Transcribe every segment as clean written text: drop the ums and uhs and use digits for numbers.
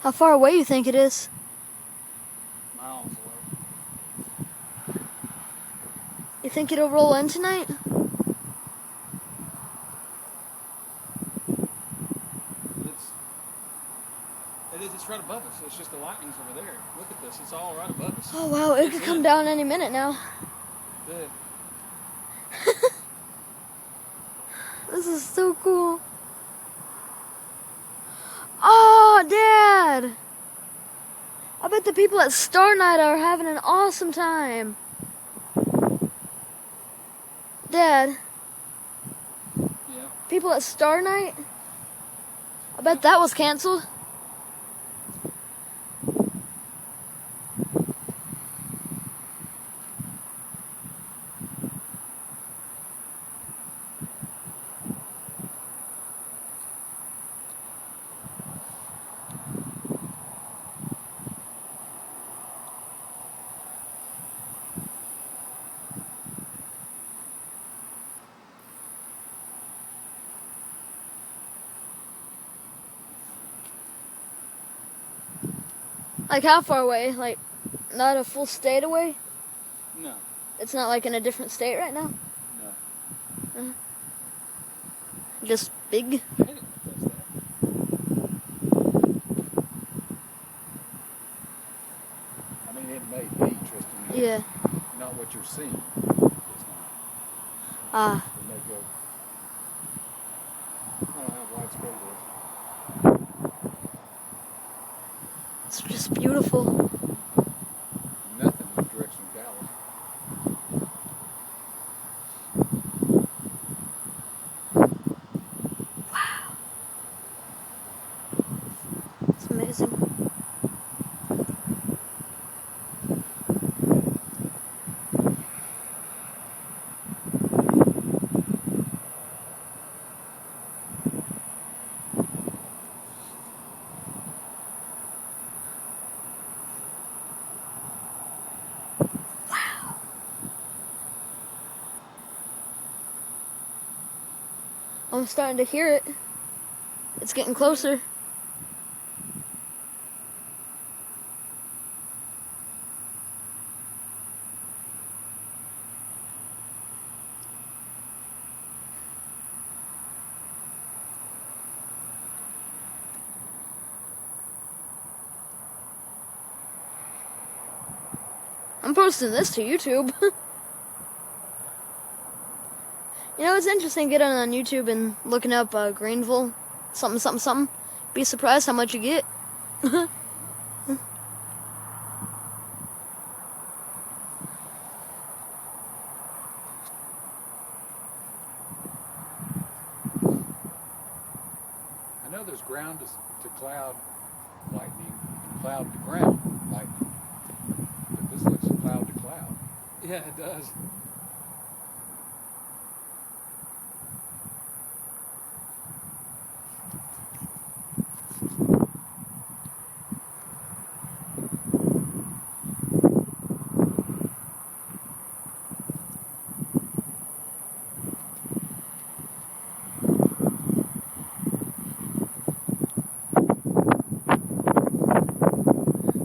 How far away you think it is? Miles away. You think it'll roll in tonight? It's right above us. It's just the lightning's over there. Look at this. It's all right above us. Oh wow, it could come down any minute now. Good. This is so cool. Oh, Dad! I bet the people at Star Night are having an awesome time. Dad, Yeah. people at Star Night? I bet that was canceled. Like how far away? Like not a full state away? No. It's not like in a different state right now? No. Just big? I hate it when it does that. I mean, it may be, Tristan. Yeah. Not what you're seeing. It's not. Ah. It may go. I don't know how widespread it is. It's just beautiful. Nothing in the direction of Dallas. Wow. It's amazing. I'm starting to hear it. It's getting closer. I'm posting this to YouTube. You know, it's interesting getting on YouTube and looking up Greenville, something, something, something. Be surprised how much you get. I know there's ground to cloud lightning and cloud to ground lightning, but this looks cloud to cloud. Yeah, it does.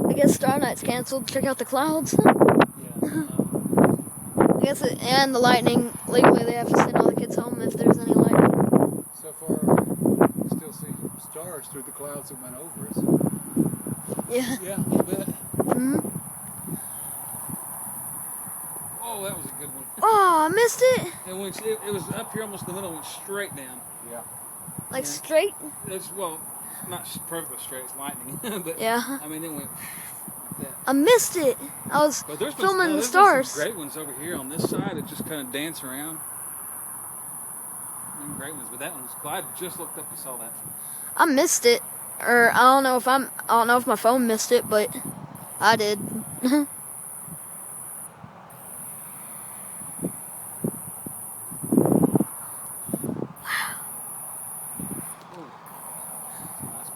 I guess Star Night's canceled. Check out the clouds. Yeah. I guess and the lightning. Legally, they have to send all the kids home if there's any lightning. So far, we still see stars through the clouds that went over us. Yeah. Yeah, a little bit. Hmm. Oh, that was a good one. Oh, I missed it. It was up here almost in the middle, went straight down. Yeah. Like Yeah. straight. It's, well, not perfectly straight, it's lightning. But, Yeah. I mean, it went like that. I missed it. I was But there's filming the there's stars. some great ones over here on this side that just kind of dance around. Great ones, but that one was cool. I just looked up and saw that. I missed it, or I don't know if my phone missed it, but I did. Nice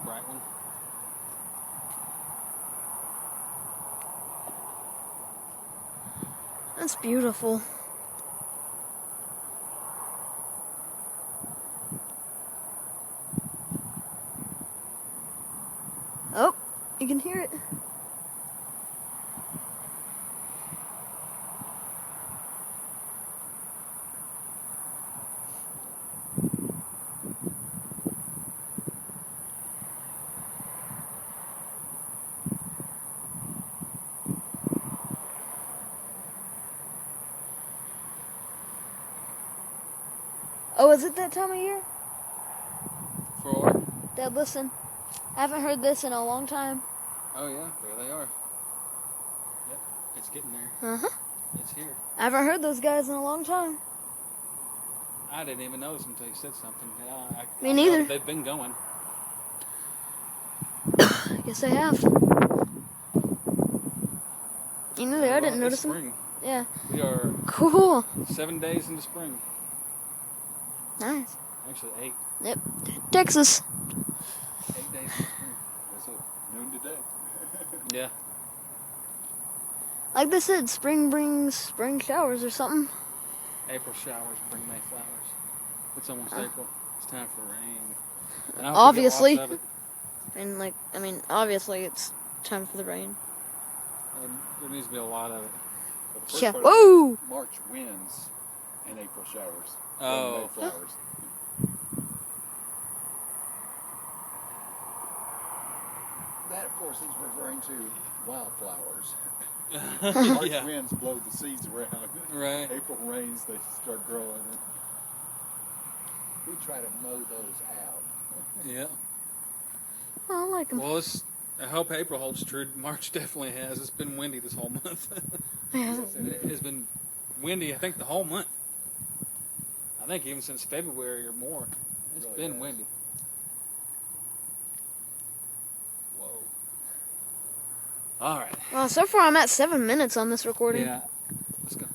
bright one. That's beautiful. Oh, You can hear it. Oh, is it that time of year? For what? Dad, listen. I haven't heard this in a long time. Oh yeah, there they are. Yep, it's getting there. Uh-huh. It's here. I haven't heard those guys in a long time. I didn't even notice them until you said something. Yeah, Me I know neither. that they've been going. Yes, I have. You knew that I didn't notice them. Spring. Yeah. We are Cool. 7 days into spring. Nice. Actually, 8. Yep. Texas. 8 days into spring. It's noon today. Yeah. Like they said, spring brings spring showers or something. April showers bring May flowers. It's almost April. It's time for rain. And I hope we get Obviously. lots of it. And obviously it's time for the rain. There needs to be a lot of it. But the first Yeah. part Whoa! of March winds and April showers. Oh. May flowers. That, of course, is referring to wildflowers. March Yeah. winds blow the seeds around. Right. April rains, they start growing. We try to mow those out. Yeah. Oh, I like them. Well, I hope April holds true. March definitely has. It's been windy this whole month. Yeah. It's been windy, I think, the whole month. I think even since February or more. It's Really been has. windy. Whoa. All right. Well, so far I'm at 7 minutes on this recording. Yeah. Let's go.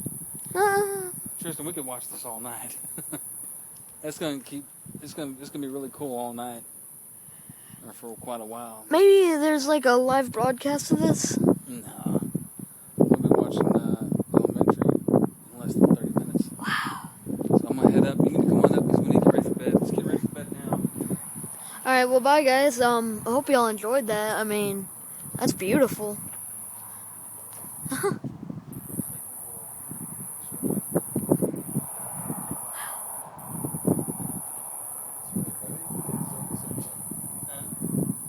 Ah. Tristan, we could watch this all night. It's gonna be really cool all night. Or for quite a while. Maybe there's like a live broadcast of this. No. We'll be watching Elementary in less than 30 minutes. Wow. So I'm gonna head up. You need to come on up because we need to get ready for bed. Let's get ready for bed now. Alright, well, bye, guys. I hope y'all enjoyed that. I mean, that's beautiful.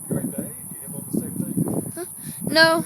Great day. You have on the same thing. No.